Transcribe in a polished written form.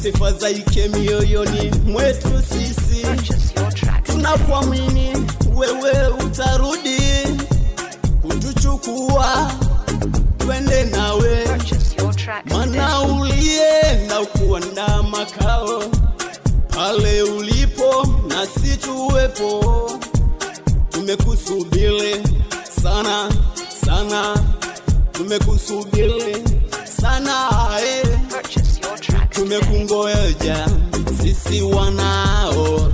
sifa zaike mioyoni mwetu sisi. Tunakuamini wewe utarudi kutuchukua twende nawe, maana ulienda kuandaa makao pale ulipo na sisi tuwepo. Tumekusubiri sana sana, tumekusubiri sana tumekungoja sisi wanao.